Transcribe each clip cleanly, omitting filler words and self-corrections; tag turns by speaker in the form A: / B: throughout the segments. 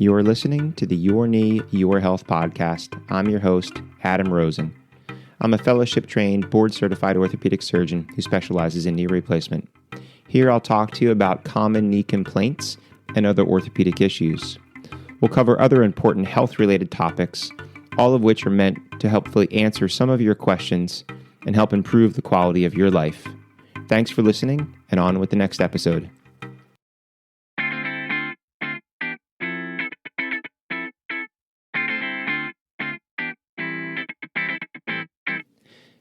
A: You are listening to the Your Knee, Your Health podcast. I'm your host, Adam Rosen. I'm a fellowship-trained, board-certified orthopedic surgeon who specializes in knee replacement. Here I'll talk to you about common knee complaints and other orthopedic issues. We'll cover other important health-related topics, all of which are meant to helpfully answer some of your questions and help improve the quality of your life. Thanks for listening, and on with the next episode.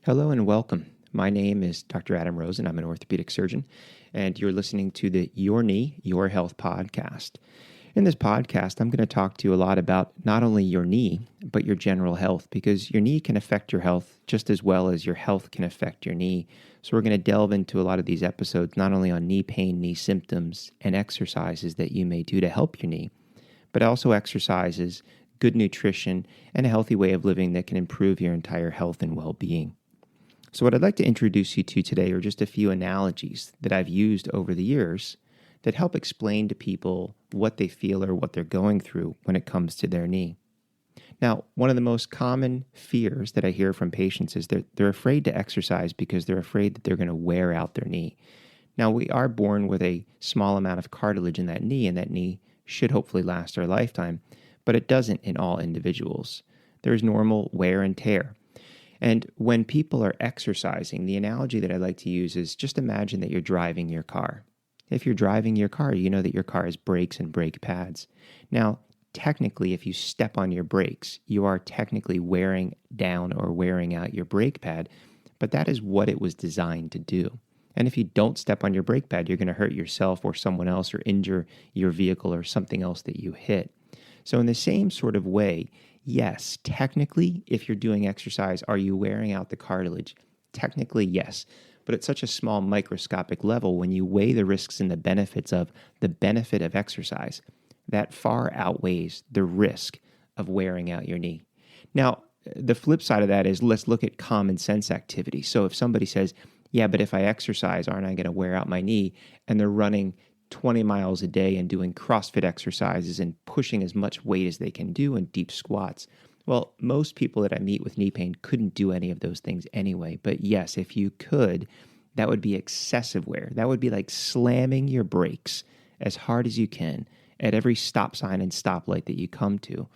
A: Hello and welcome. My name is Dr. Adam Rosen. I'm an orthopedic surgeon, and you're listening to the Your Knee, Your Health podcast. In this podcast, I'm going to talk to you a lot about not only your knee, but your general health, because your knee can affect your health just as well as your health can affect your knee. So we're going to delve into a lot of these episodes, not only on knee pain, knee symptoms, and exercises that you may do to help your knee, but also exercises, good nutrition, and a healthy way of living that can improve your entire health and well-being. So what I'd like to introduce you to today are just a few analogies that I've used over the years that help explain to people what they feel or what they're going through when it comes to their knee. Now, one of the most common fears that I hear from patients is that they're afraid to exercise because they're afraid that they're going to wear out their knee. Now, we are born with a small amount of cartilage in that knee, and that knee should hopefully last our lifetime, but it doesn't in all individuals. There's normal wear and tear. And when people are exercising, the analogy that I like to use is just imagine that you're driving your car. If you're driving your car, you know that your car has brakes and brake pads. Now, technically, if you step on your brakes, you are technically wearing down or wearing out your brake pad, but that is what it was designed to do. And if you don't step on your brake pad, you're going to hurt yourself or someone else or injure your vehicle or something else that you hit. So in the same sort of way, yes, technically, if you're doing exercise, are you wearing out the cartilage? Technically, yes. But at such a small microscopic level, when you weigh the risks and the benefits of the benefit of exercise, that far outweighs the risk of wearing out your knee. Now, the flip side of that is let's look at common sense activity. So if somebody says, yeah, but if I exercise, aren't I going to wear out my knee? And they're running 20 miles a day and doing CrossFit exercises and pushing as much weight as they can do and deep squats. Well, most people that I meet with knee pain couldn't do any of those things anyway. But yes, if you could, that would be excessive wear. That would be like slamming your brakes as hard as you can at every stop sign and stoplight that you come to.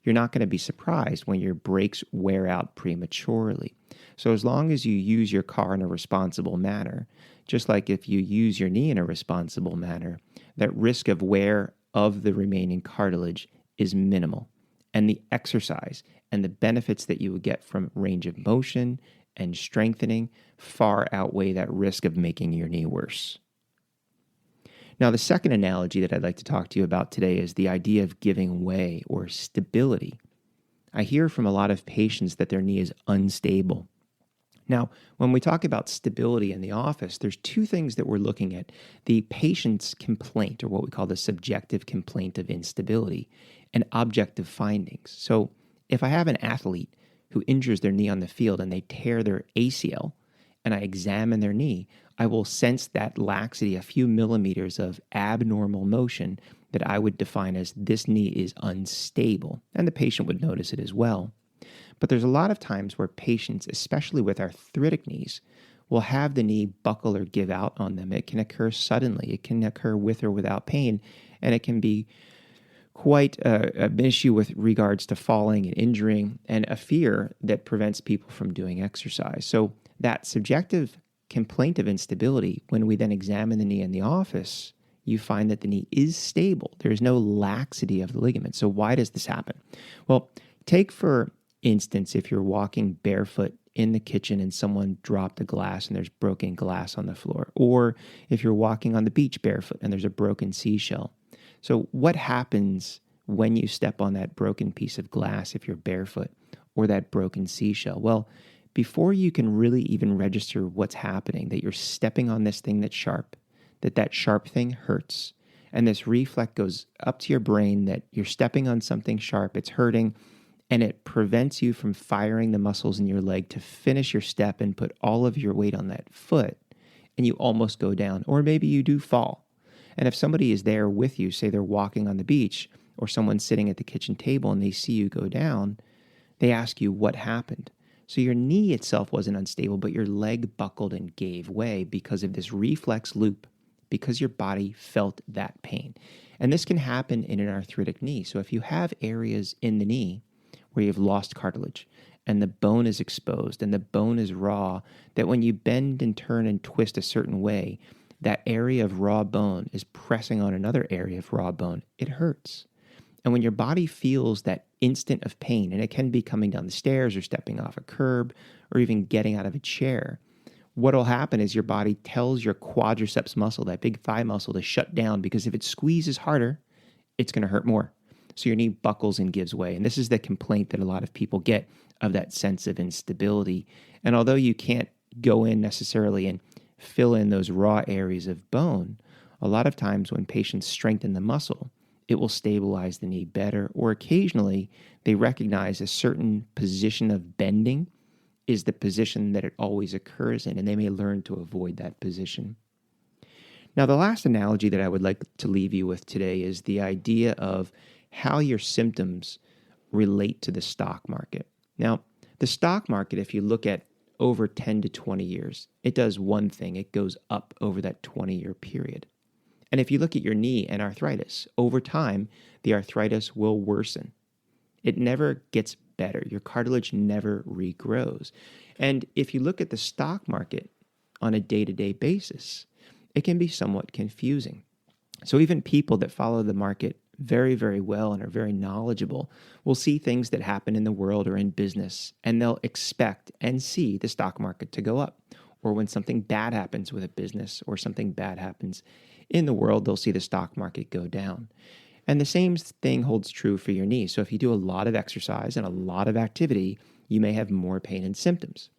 A: You're not going to be surprised when your brakes wear out prematurely. So as long as you use your car in a responsible manner, just like if you use your knee in a responsible manner, that risk of wear of the remaining cartilage is minimal. And the exercise and the benefits that you would get from range of motion and strengthening far outweigh that risk of making your knee worse. Now, the second analogy that I'd like to talk to you about today is the idea of giving way or stability. I hear from a lot of patients that their knee is unstable. Now, when we talk about stability in the office, there's two things that we're looking at. The patient's complaint, or what we call the subjective complaint of instability, and objective findings. So if I have an athlete who injures their knee on the field and they tear their ACL, and I examine their knee, I will sense that laxity, a few millimeters of abnormal motion that I would define as this knee is unstable, and the patient would notice it as well. But there's a lot of times where patients, especially with arthritic knees, will have the knee buckle or give out on them. It can occur suddenly. It can occur with or without pain, and it can be quite an issue with regards to falling and injuring and a fear that prevents people from doing exercise. So that subjective complaint of instability, when we then examine the knee in the office, you find that the knee is stable. There's no laxity of the ligament. So why does this happen? Well, take for instance, if you're walking barefoot in the kitchen and someone dropped a glass and there's broken glass on the floor, or if you're walking on the beach barefoot and there's a broken seashell. So what happens when you step on that broken piece of glass if you're barefoot or that broken seashell? Well, before you can really even register what's happening, that you're stepping on this thing that's sharp, that sharp thing hurts, and this reflex goes up to your brain that you're stepping on something sharp, it's hurting, and it prevents you from firing the muscles in your leg to finish your step and put all of your weight on that foot, and you almost go down, or maybe you do fall. And if somebody is there with you, say they're walking on the beach, or someone's sitting at the kitchen table and they see you go down, they ask you what happened. So your knee itself wasn't unstable, but your leg buckled and gave way because of this reflex loop, because your body felt that pain. And this can happen in an arthritic knee. So if you have areas in the knee where you've lost cartilage and the bone is exposed and the bone is raw, that when you bend and turn and twist a certain way, that area of raw bone is pressing on another area of raw bone. It hurts. And when your body feels that instant of pain, and it can be coming down the stairs or stepping off a curb or even getting out of a chair, what will happen is your body tells your quadriceps muscle, that big thigh muscle, to shut down, because if it squeezes harder, it's going to hurt more. So your knee buckles and gives way. And this is the complaint that a lot of people get, of that sense of instability. And although you can't go in necessarily and fill in those raw areas of bone, a lot of times when patients strengthen the muscle, it will stabilize the knee better. Or occasionally, they recognize a certain position of bending is the position that it always occurs in, and they may learn to avoid that position. Now, the last analogy that I would like to leave you with today is the idea of how your symptoms relate to the stock market. Now, the stock market, if you look at over 10 to 20 years, it does one thing: it goes up over that 20-year period. And if you look at your knee and arthritis, over time, the arthritis will worsen. It never gets better. Your cartilage never regrows. And if you look at the stock market on a day-to-day basis, it can be somewhat confusing. So even people that follow the market very, very well and are very knowledgeable will see things that happen in the world or in business, and they'll expect and see the stock market to go up. Or when something bad happens with a business or something bad happens in the world, they'll see the stock market go down. And the same thing holds true for your knee. So if you do a lot of exercise and a lot of activity, you may have more pain and symptoms.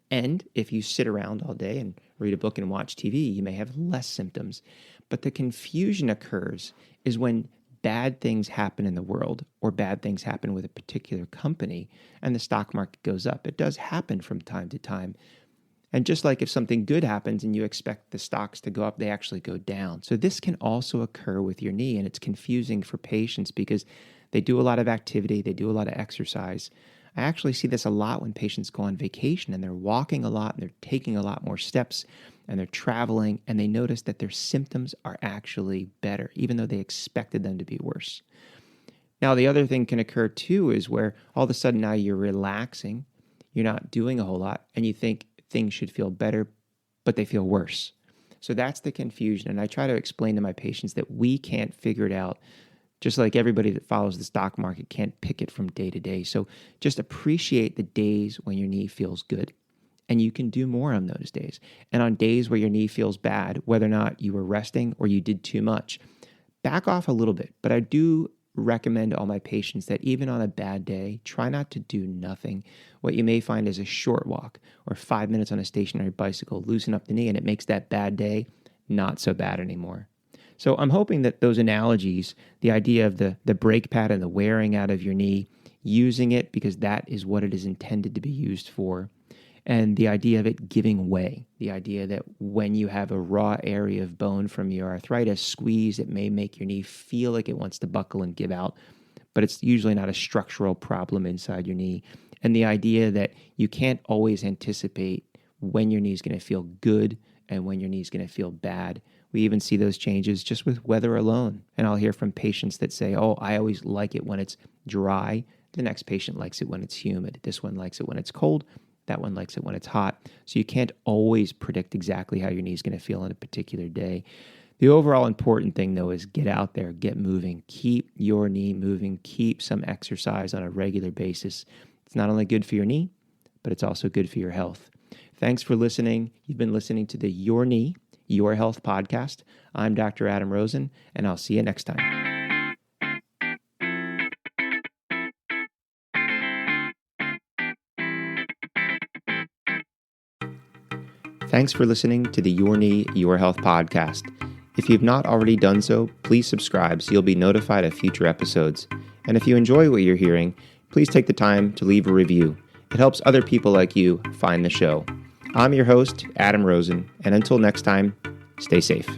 A: And if you sit around all day and read a book and watch TV, you may have less symptoms. But the confusion occurs is when bad things happen in the world, or bad things happen with a particular company, and the stock market goes up. It does happen from time to time. And just like if something good happens and you expect the stocks to go up, they actually go down. So this can also occur with your knee, and it's confusing for patients because they do a lot of activity, they do a lot of exercise. I actually see this a lot when patients go on vacation and they're walking a lot and they're taking a lot more steps and they're traveling, and they notice that their symptoms are actually better, even though they expected them to be worse. Now, the other thing can occur too is where all of a sudden now you're relaxing, you're not doing a whole lot, and you think things should feel better, but they feel worse. So that's the confusion. And I try to explain to my patients that we can't figure it out, just like everybody that follows the stock market can't pick it from day to day. So just appreciate the days when your knee feels good, and you can do more on those days. And on days where your knee feels bad, whether or not you were resting or you did too much, back off a little bit. But I do recommend to all my patients that even on a bad day, try not to do nothing. What you may find is a short walk or 5 minutes on a stationary bicycle, loosen up the knee, and it makes that bad day not so bad anymore. So I'm hoping that those analogies, the idea of the brake pad and the wearing out of your knee, using it because that is what it is intended to be used for, and the idea of it giving way, the idea that when you have a raw area of bone from your arthritis squeeze, it may make your knee feel like it wants to buckle and give out, but it's usually not a structural problem inside your knee. And the idea that you can't always anticipate when your knee is going to feel good and when your knee is going to feel bad. We even see those changes just with weather alone. And I'll hear from patients that say, oh, I always like it when it's dry. The next patient likes it when it's humid. This one likes it when it's cold. That one likes it when it's hot. So you can't always predict exactly how your knee is going to feel on a particular day. The overall important thing, though, is get out there, get moving, keep your knee moving, keep some exercise on a regular basis. It's not only good for your knee, but it's also good for your health. Thanks for listening. You've been listening to the Your Knee, Your Health podcast. I'm Dr. Adam Rosen, and I'll see you next time. Thanks for listening to the Your Knee, Your Health podcast. If you've not already done so, please subscribe so you'll be notified of future episodes. And if you enjoy what you're hearing, please take the time to leave a review. It helps other people like you find the show. I'm your host, Adam Rosen, and until next time, stay safe.